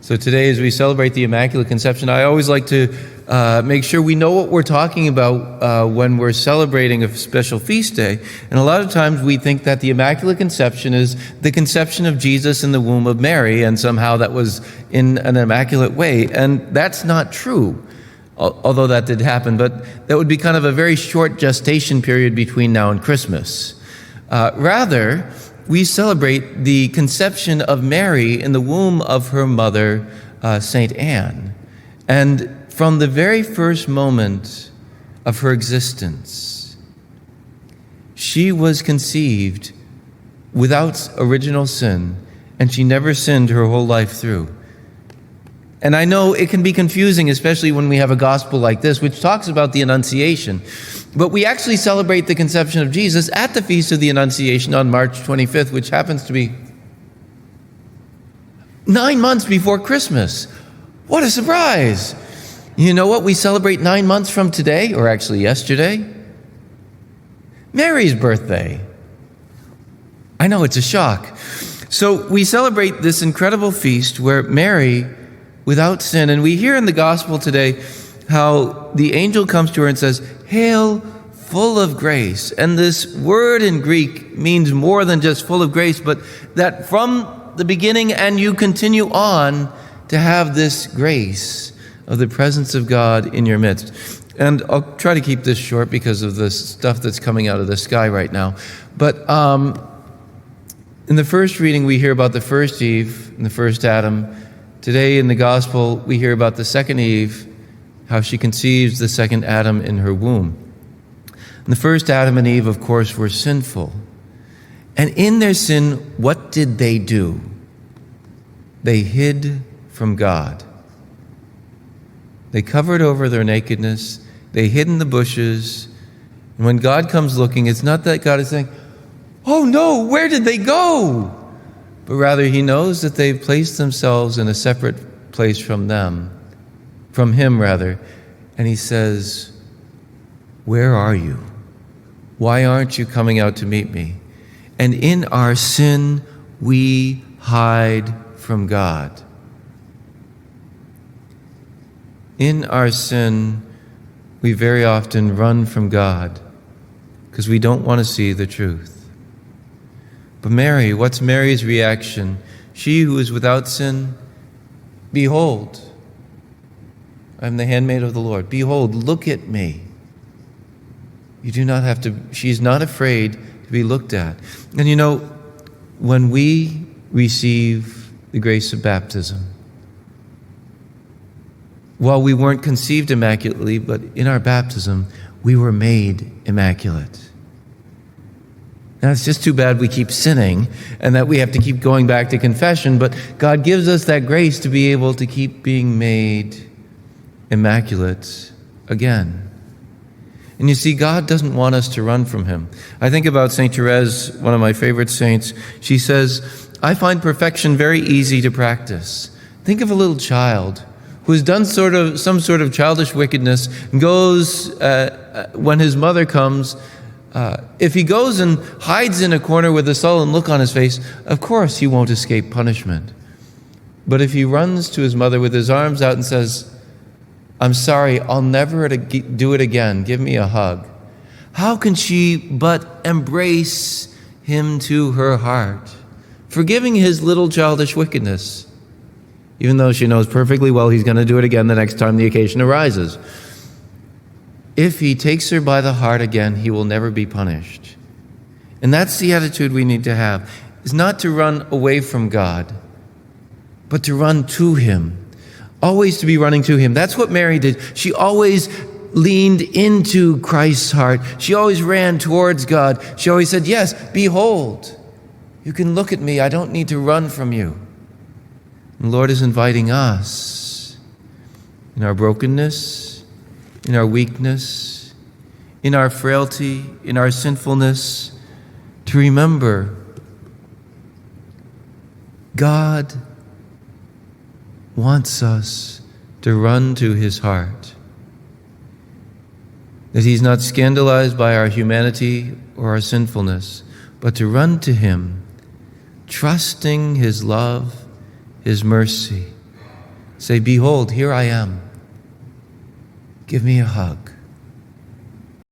So today, as we celebrate the Immaculate Conception, I always like to make sure we know what we're talking about when we're celebrating a special feast day. And a lot of times we think that the Immaculate Conception is the conception of Jesus in the womb of Mary, and somehow that was in an immaculate way. And that's not true, although that did happen. But that would be kind of a very short gestation period between now and Christmas. Rather, we celebrate the conception of Mary in the womb of her mother, St. Anne. And from the very first moment of her existence, she was conceived without original sin, and she never sinned her whole life through. And I know it can be confusing, especially when we have a gospel like this, which talks about the Annunciation. But we actually celebrate the conception of Jesus at the Feast of the Annunciation on March 25th, which happens to be 9 months before Christmas. What a surprise! You know what we celebrate 9 months from today, or actually yesterday? Mary's birthday. I know, it's a shock. So we celebrate this incredible feast where Mary, without sin, and we hear in the gospel today how the angel comes to her and says, "Hail, full of grace." And this word in Greek means more than just full of grace, but that from the beginning and you continue on to have this grace of the presence of God in your midst. And I'll try to keep this short because of the stuff that's coming out of the sky right now. But in the first reading, we hear about the first Eve and the first Adam. Today in the gospel, we hear about the second Eve, how she conceives the second Adam in her womb. And the first Adam and Eve, of course, were sinful. And in their sin, what did they do? They hid from God. They covered over their nakedness. They hid in the bushes. And when God comes looking, it's not that God is saying, "Oh no, where did they go?" But rather, he knows that they've placed themselves in a separate place from him, and he says, "Where are you? Why aren't you coming out to meet me?" And in our sin, we hide from God. In our sin, we very often run from God because we don't want to see the truth. But Mary, what's Mary's reaction? She who is without sin, "Behold, I am the handmaid of the Lord. Behold, look at me." You do not have to, she's not afraid to be looked at. And you know, when we receive the grace of baptism, while we weren't conceived immaculately, but in our baptism, we were made immaculate. Now, it's just too bad we keep sinning and that we have to keep going back to confession, but God gives us that grace to be able to keep being made immaculate again. And you see, God doesn't want us to run from him. I think about St. Therese, one of my favorite saints. She says, "I find perfection very easy to practice." Think of a little child who's done some sort of childish wickedness and goes, when his mother comes, if he goes and hides in a corner with a sullen look on his face, of course he won't escape punishment. But if he runs to his mother with his arms out and says, "I'm sorry, I'll never do it again, give me a hug," how can she but embrace him to her heart, forgiving his little childish wickedness, even though she knows perfectly well he's going to do it again the next time the occasion arises? If he takes her by the heart again, he will never be punished. And that's the attitude we need to have, is not to run away from God, but to run to him. Always to be running to him. That's what Mary did. She always leaned into Christ's heart. She always ran towards God. She always said, "Yes, behold, you can look at me. I don't need to run from you." And the Lord is inviting us in our brokenness, in our weakness, in our frailty, in our sinfulness, to remember God wants us to run to his heart. That he's not scandalized by our humanity or our sinfulness, but to run to him, trusting his love, his mercy, Say, behold, here I am. Give me a hug.